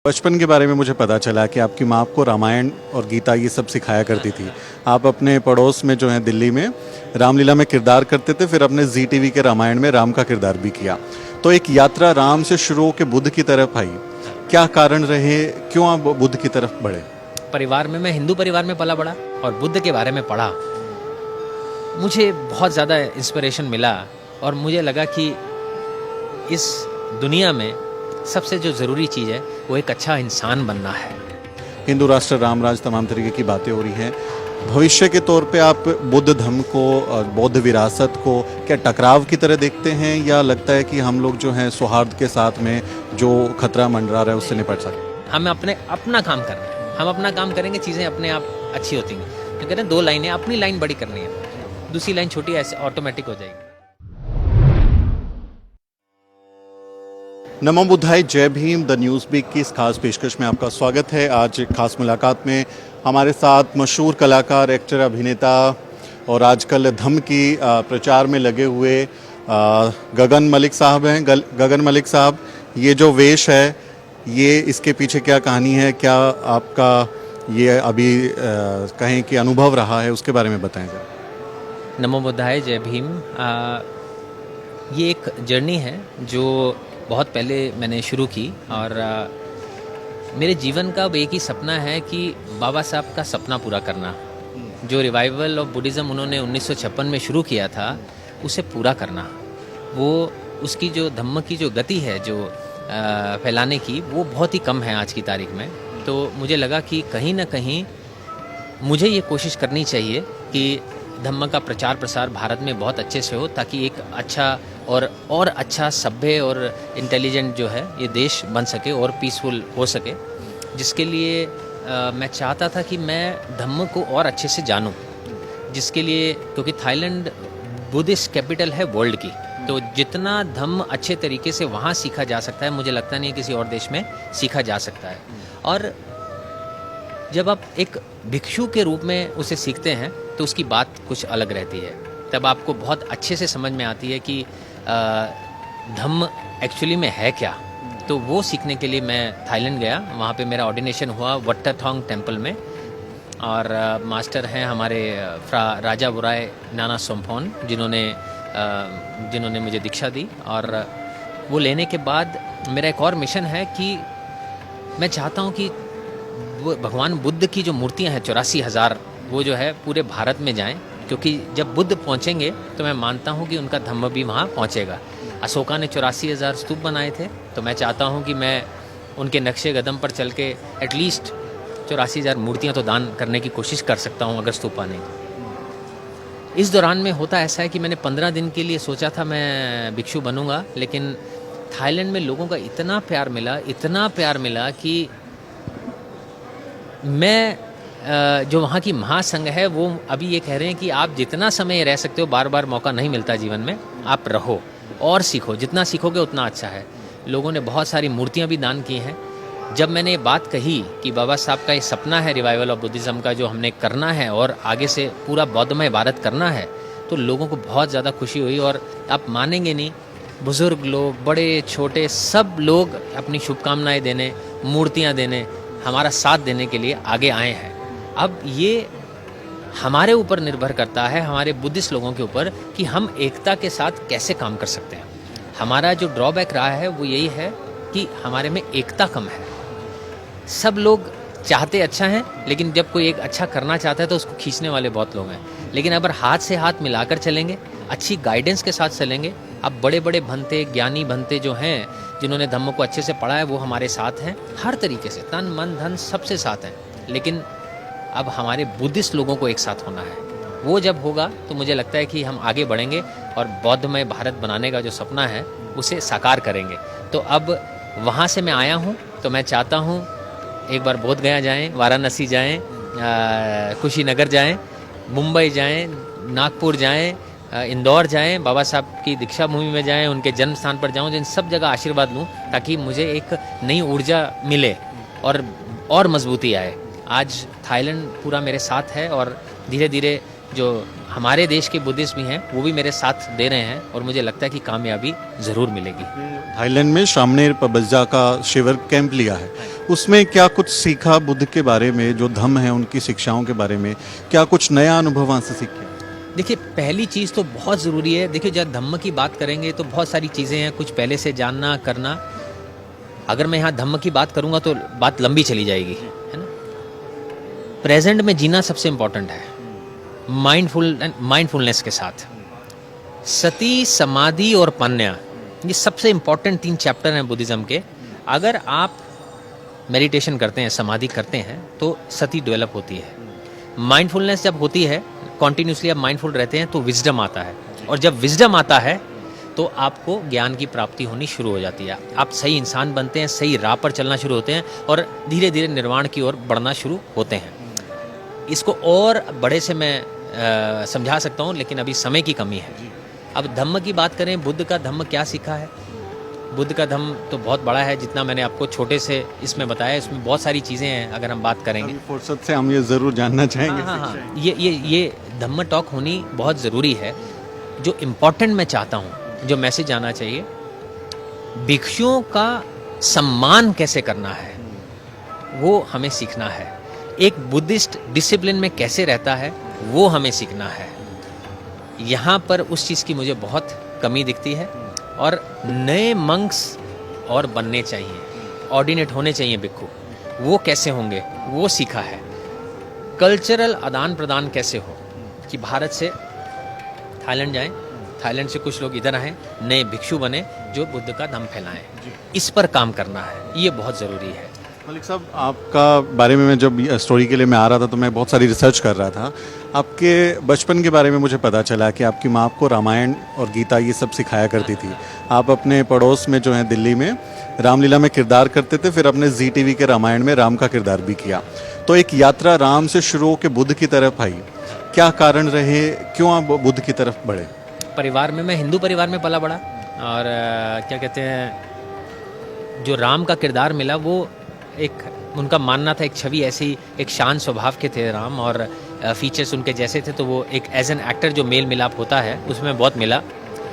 बचपन के बारे में मुझे पता चला कि आपकी माँ आपको रामायण और गीता ये सब सिखाया करती थी। आप अपने पड़ोस में जो है दिल्ली में रामलीला में किरदार करते थे, फिर अपने जी टीवी के रामायण में राम का किरदार भी किया। तो एक यात्रा राम से शुरू होकर बुद्ध की तरफ आई। क्या कारण रहे, क्यों आप बुद्ध की तरफ बढ़े? परिवार में, मैं हिंदू परिवार में पला बड़ा और बुद्ध के बारे में पढ़ा, मुझे बहुत ज़्यादा इंस्पिरेशन मिला और मुझे लगा कि इस दुनिया में सबसे जो ज़रूरी चीज़ है वो एक अच्छा इंसान बनना है। हिंदू राष्ट्र, राम राज, तमाम तरीके की बातें हो रही हैं। भविष्य के तौर पे आप बुद्ध धर्म को और बौद्ध विरासत को क्या टकराव की तरह देखते हैं, या लगता है कि हम लोग जो हैं सौहार्द के साथ में जो खतरा मंडरा रहा है उससे निपट सकते? हमें अपना काम करना है, हम अपना काम करेंगे, चीज़ें अपने आप अच्छी होती हैं। तो कहते हैं 2 लाइनें, अपनी लाइन बड़ी करनी है, दूसरी लाइन छोटी ऐसे ऑटोमेटिक हो जाएगी। नमो बुद्धाय, जय भीम। द न्यूज़ वीक की इस खास पेशकश में आपका स्वागत है। आज एक खास मुलाकात में हमारे साथ मशहूर कलाकार, एक्टर, अभिनेता और आजकल धम्म की प्रचार में लगे हुए गगन मलिक साहब हैं। गगन मलिक साहब, ये जो वेश है, ये इसके पीछे क्या कहानी है? क्या आपका ये अभी कहें कि अनुभव रहा है, उसके बारे में बताएं जरा। नमो बुद्धाय, जय भीम। ये एक जर्नी है जो बहुत पहले मैंने शुरू की और मेरे जीवन का अब एक ही सपना है कि बाबा साहब का सपना पूरा करना। जो रिवाइवल ऑफ बुद्धिज़्म उन्होंने 1956 में शुरू किया था, उसे पूरा करना। वो उसकी जो धम्म की जो गति है, जो फैलाने की, वो बहुत ही कम है आज की तारीख में। तो मुझे लगा कि कहीं ना कहीं मुझे ये कोशिश करनी चाहिए कि धम्म का प्रचार प्रसार भारत में बहुत अच्छे से हो, ताकि एक अच्छा और अच्छा सभ्य और इंटेलिजेंट जो है ये देश बन सके और पीसफुल हो सके। जिसके लिए मैं चाहता था कि मैं धम्म को और अच्छे से जानूं, जिसके लिए, क्योंकि थाईलैंड बुद्धिस्ट कैपिटल है वर्ल्ड की, तो जितना धम्म अच्छे तरीके से वहाँ सीखा जा सकता है, मुझे लगता नहीं किसी और देश में सीखा जा सकता है। और जब आप एक भिक्षु के रूप में उसे सीखते हैं तो उसकी बात कुछ अलग रहती है। तब आपको बहुत अच्छे से समझ में आती है कि धम्म एक्चुअली में है क्या। तो वो सीखने के लिए मैं थाईलैंड गया। वहाँ पे मेरा ऑर्डिनेशन हुआ वट्टाथोंग टेम्पल में, और मास्टर हैं हमारे राजा बुराय नाना सोमफोन, जिन्होंने मुझे दीक्षा दी। और वो लेने के बाद मेरा एक और मिशन है कि मैं चाहता हूँ कि वो भगवान बुद्ध की जो मूर्तियाँ हैं 84,000, वो जो है पूरे भारत में जाएं, क्योंकि जब बुद्ध पहुँचेंगे तो मैं मानता हूँ कि उनका धम्म भी वहाँ पहुँचेगा। अशोका ने 84,000 स्तूप बनाए थे, तो मैं चाहता हूँ कि मैं उनके नक्शे कदम पर चल के एटलीस्ट 84,000 मूर्तियाँ तो दान करने की कोशिश कर सकता हूँ अगर स्तूप आने। इस दौरान में होता ऐसा है कि मैंने 15 दिन के लिए सोचा था मैं भिक्षु बनूंगा, लेकिन थाईलैंड में लोगों का इतना प्यार मिला कि मैं जो वहाँ की महासंघ है वो अभी ये कह रहे हैं कि आप जितना समय रह सकते हो, बार बार मौका नहीं मिलता जीवन में, आप रहो और सीखो, जितना सीखोगे उतना अच्छा है। लोगों ने बहुत सारी मूर्तियाँ भी दान की हैं। जब मैंने ये बात कही कि बाबा साहब का ये सपना है रिवाइवल ऑफ बुद्धिज़्म का, जो हमने करना है और आगे से पूरा बौद्धमय भारत करना है, तो लोगों को बहुत ज़्यादा खुशी हुई। और आप मानेंगे नहीं, बुज़ुर्ग लोग, बड़े छोटे, सब लोग अपनी शुभकामनाएँ देने, मूर्तियाँ देने, हमारा साथ देने के लिए आगे आए हैं। अब ये हमारे ऊपर निर्भर करता है, हमारे बुद्धिस्ट लोगों के ऊपर, कि हम एकता के साथ कैसे काम कर सकते हैं। हमारा जो ड्रॉबैक रहा है वो यही है कि हमारे में एकता कम है। सब लोग चाहते अच्छा हैं, लेकिन जब कोई एक अच्छा करना चाहता है तो उसको खींचने वाले बहुत लोग हैं। लेकिन अगर हाथ से हाथ मिलाकर चलेंगे, अच्छी गाइडेंस के साथ चलेंगे, अब बड़े बड़े भंते, ज्ञानी भंते जो हैं, जिन्होंने धम्म को अच्छे से पढ़ा है, वो हमारे साथ हैं हर तरीके से, तन मन धन सबसे साथ हैं। लेकिन अब हमारे बुद्धिस्ट लोगों को एक साथ होना है। वो जब होगा तो मुझे लगता है कि हम आगे बढ़ेंगे और बौद्धमय भारत बनाने का जो सपना है उसे साकार करेंगे। तो अब वहाँ से मैं आया हूँ, तो मैं चाहता हूँ एक बार बोध गया जाएं, वाराणसी जाएं, कुशीनगर जाएं, मुंबई जाएं, नागपुर जाएं, इंदौर जाएं, बाबा साहब की दीक्षा भूमि में जाएं, उनके जन्म स्थान पर जाऊं, इन सब जगह आशीर्वाद लूं, ताकि मुझे एक नई ऊर्जा मिले और मजबूती आए। आज थाईलैंड पूरा मेरे साथ है और धीरे धीरे जो हमारे देश के बुद्धिस्ट भी हैं वो भी मेरे साथ दे रहे हैं, और मुझे लगता है कि कामयाबी ज़रूर मिलेगी। थाईलैंड में सामनेर पबजा का शिविर कैंप लिया है, उसमें क्या कुछ सीखा बुद्ध के बारे में, जो धम्म है उनकी शिक्षाओं के बारे में, क्या कुछ नया अनुभव वहाँ से सीखे? देखिए, पहली चीज़ तो बहुत ज़रूरी है। देखिए, जब धम्म की बात करेंगे तो बहुत सारी चीज़ें हैं, कुछ पहले से जानना करना। अगर मैं यहाँ धम्म की बात करूँगा तो बात लंबी चली जाएगी, है ना। प्रेजेंट में जीना सबसे इम्पोर्टेंट है, माइंडफुलनेस के साथ। सती, समाधि और पन्या, ये सबसे इम्पोर्टेंट 3 चैप्टर हैं बुद्धिज़्म के। अगर आप मेडिटेशन करते हैं, समाधि करते हैं, तो सती डेवलप होती है। माइंडफुलनेस जब होती है, कॉन्टिन्यूसली आप माइंडफुल रहते हैं, तो विजडम आता है, और जब विजडम आता है तो आपको ज्ञान की प्राप्ति होनी शुरू हो जाती है। आप सही इंसान बनते हैं, सही राह पर चलना शुरू होते हैं, और धीरे धीरे निर्वाण की ओर बढ़ना शुरू होते हैं। इसको और बड़े से मैं समझा सकता हूँ, लेकिन अभी समय की कमी है। अब धम्म की बात करें, बुद्ध का धम्म क्या सीखा है। बुद्ध का धम्म तो बहुत बड़ा है, जितना मैंने आपको छोटे से इसमें बताया, इसमें बहुत सारी चीज़ें हैं। अगर हम बात करेंगे, अभी फुर्सत से हम ये ज़रूर जानना चाहेंगे। हाँ, ये धम्म टॉक होनी बहुत ज़रूरी है। जो इम्पोर्टेंट मैं चाहता हूँ, जो मैसेज आना चाहिए, भिक्षुओं का सम्मान कैसे करना है, वो हमें सीखना है। एक बुद्धिस्ट डिसिप्लिन में कैसे रहता है, वो हमें सीखना है। यहाँ पर उस चीज़ की मुझे बहुत कमी दिखती है, और नए मंक्स और बनने चाहिए, ऑर्डिनेट होने चाहिए भिक्षु। वो कैसे होंगे, वो सीखा है। कल्चरल आदान प्रदान कैसे हो, कि भारत से थाईलैंड जाएं, थाईलैंड से कुछ लोग इधर आएँ, नए भिक्षु बने जो बुद्ध का धम्म फैलाएं। इस पर काम करना है, ये बहुत ज़रूरी है। मलिक साहब, आपका बारे में मैं जब स्टोरी के लिए मैं आ रहा था तो मैं बहुत सारी रिसर्च कर रहा था। आपके बचपन के बारे में मुझे पता चला कि आपकी माँ आपको रामायण और गीता ये सब सिखाया करती थी। आप अपने पड़ोस में जो है दिल्ली में रामलीला में किरदार करते थे, फिर अपने जी टीवी के रामायण में राम का किरदार भी किया। तो एक यात्रा राम से शुरू होकर बुद्ध की तरफ आई। क्या कारण रहे, क्यों आप बुद्ध की तरफ बढ़े? परिवार में, मैं हिंदू परिवार में पला बड़ा, और क्या कहते हैं, जो राम का किरदार मिला वो एक, उनका मानना था, एक छवि ऐसी, एक शांत स्वभाव के थे राम, और फीचर्स उनके जैसे थे, तो वो एक एज एन एक्टर जो मेल मिलाप होता है उसमें बहुत मिला।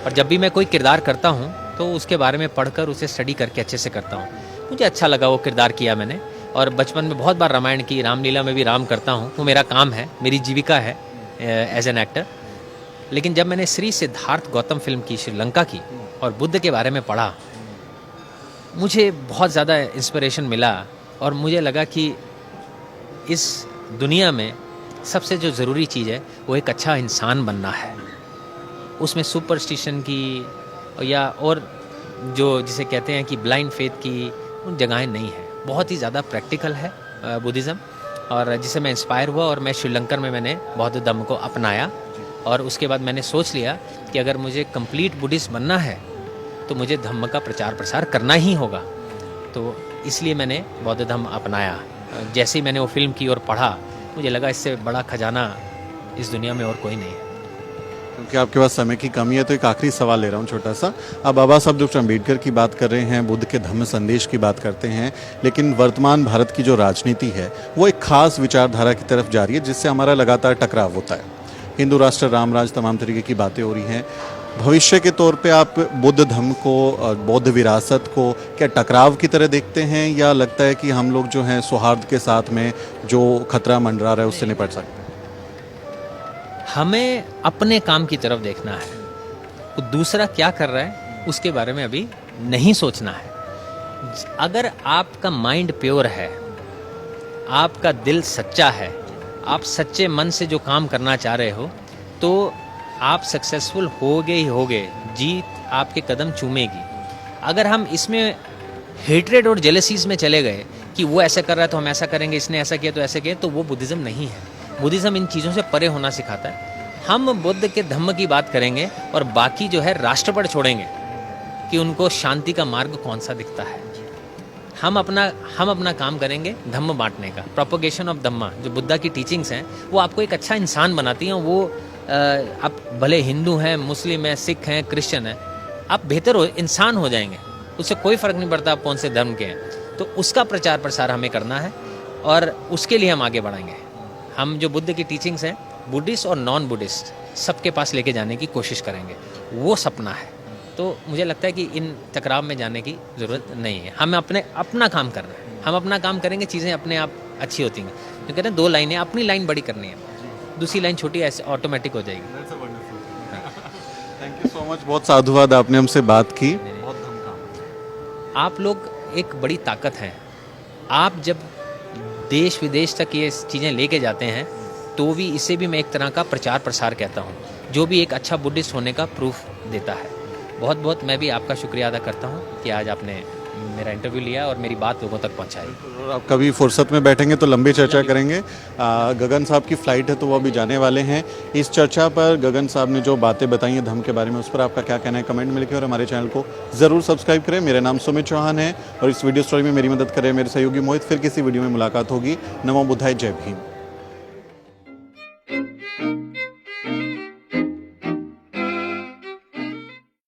और जब भी मैं कोई किरदार करता हूँ तो उसके बारे में पढ़कर उसे स्टडी करके अच्छे से करता हूँ। मुझे अच्छा लगा, वो किरदार किया मैंने। और बचपन में बहुत बार रामायण की, रामलीला में भी राम करता हूँ, वो मेरा काम है, मेरी जीविका है एज एन एक्टर। लेकिन जब मैंने श्री सिद्धार्थ गौतम फिल्म की, श्रीलंका की, और बुद्ध के बारे में पढ़ा, मुझे बहुत ज़्यादा इंस्पिरेशन मिला, और मुझे लगा कि इस दुनिया में सबसे जो ज़रूरी चीज़ है वो एक अच्छा इंसान बनना है। उसमें सुपरस्टिशन की या और जो जिसे कहते हैं कि ब्लाइंड फेथ की उन जगहें नहीं है। बहुत ही ज़्यादा प्रैक्टिकल है बुद्धिज़्म, और जिसे मैं इंस्पायर हुआ, और मैं श्रीलंका में मैंने बौद्ध धम्म को अपनाया। और उसके बाद मैंने सोच लिया कि अगर मुझे कंप्लीट बुद्धिस्ट बनना है तो मुझे धम्म का प्रचार प्रसार करना ही होगा। तो इसलिए मैंने बौद्ध धम्म अपनाया। जैसे ही मैंने वो फिल्म की और पढ़ा, मुझे लगा इससे बड़ा खजाना इस दुनिया में और कोई नहीं है। क्योंकि आपके पास समय की कमी है तो एक आखिरी सवाल ले रहा हूँ छोटा सा। अब बाबा साहब डॉक्टर अम्बेडकर की बात कर रहे हैं, बुद्ध के धम्म संदेश की बात करते हैं, लेकिन वर्तमान भारत की जो राजनीति है वो एक खास विचारधारा की तरफ जा रही है, जिससे हमारा लगातार टकराव होता है। हिंदू राष्ट्र, राम राज, तमाम तरीके की बातें हो रही हैं। भविष्य के तौर पे आप बुद्ध धम्म को, बौद्ध विरासत को क्या टकराव की तरह देखते हैं, या लगता है कि हम लोग जो हैं सौहार्द के साथ में जो खतरा मंडरा रहा है उससे निपट सकते हैं? हमें अपने काम की तरफ देखना है, तो दूसरा क्या कर रहा है उसके बारे में अभी नहीं सोचना है। अगर आपका माइंड प्योर है, आपका दिल सच्चा है, आप सच्चे मन से जो काम करना चाह रहे हो, तो आप सक्सेसफुल होगे ही होगे, जीत आपके कदम चूमेगी। अगर हम इसमें हेट्रेड और जेलसीज में चले गए कि वो ऐसा कर रहा है तो हम ऐसा करेंगे, इसने ऐसा किया तो ऐसे किया, तो वो बुद्धिज़्म नहीं है। बुद्धिज़्म इन चीज़ों से परे होना सिखाता है। हम बुद्ध के धम्म की बात करेंगे और बाकी जो है राष्ट्र पर छोड़ेंगे कि उनको शांति का मार्ग कौन सा दिखता है। हम अपना काम करेंगे धम्म बांटने का, प्रोपोगेशन ऑफ धम्मा। जो बुद्धा की टीचिंग्स हैं वो आपको एक अच्छा इंसान बनाती हैं। वो आप भले हिंदू हैं, मुस्लिम हैं, सिख हैं, क्रिश्चियन हैं, आप बेहतर हो इंसान हो जाएंगे, उससे कोई फ़र्क नहीं पड़ता आप कौन से धर्म के हैं। तो उसका प्रचार प्रसार हमें करना है और उसके लिए हम आगे बढ़ेंगे। हम जो बुद्ध की टीचिंग्स हैं, बुद्धिस्ट और नॉन बुद्धिस्ट सबके पास लेके जाने की कोशिश करेंगे, वो सपना है। तो मुझे लगता है कि इन टकराव में जाने की ज़रूरत नहीं है, हमें अपना काम कर रहे हैं। हम अपना काम करेंगे, चीज़ें अपने आप अच्छी होती हैं। तो कहते हैं 2 लाइनें, अपनी लाइन बड़ी करनी है, दूसरी लाइन छोटी ऐसे ऑटोमेटिक हो जाएगी। थैंक यू सो मच, बहुत साधुवाद, आपने हमसे बात की। बहुत धन्यवाद। आप लोग एक बड़ी ताकत हैं। आप जब देश विदेश तक ये चीज़ें लेके जाते हैं तो भी इसे भी मैं एक तरह का प्रचार प्रसार कहता हूँ, जो भी एक अच्छा बुद्धिस्ट होने का प्रूफ देता है। बहुत बहुत मैं भी आपका शुक्रिया अदा करता हूँ कि आज आपने मेरा इंटरव्यू लिया और मेरी बात लोगों तक पहुँचाई। और आप कभी फुर्सत में बैठेंगे तो लंबी चर्चा करेंगे। गगन साहब की फ़्लाइट है तो वो अभी जाने वाले हैं। इस चर्चा पर गगन साहब ने जो बातें बताई हैं धम्म के बारे में, उस पर आपका क्या कहना है कमेंट में लिखें और हमारे चैनल को ज़रूर सब्सक्राइब करें। मेरा नाम सुमित चौहान है और इस वीडियो स्टोरी में मेरी मदद करें मेरे सहयोगी मोहित। फिर किसी वीडियो में मुलाकात होगी। नमो बुद्धाय, जय भीम।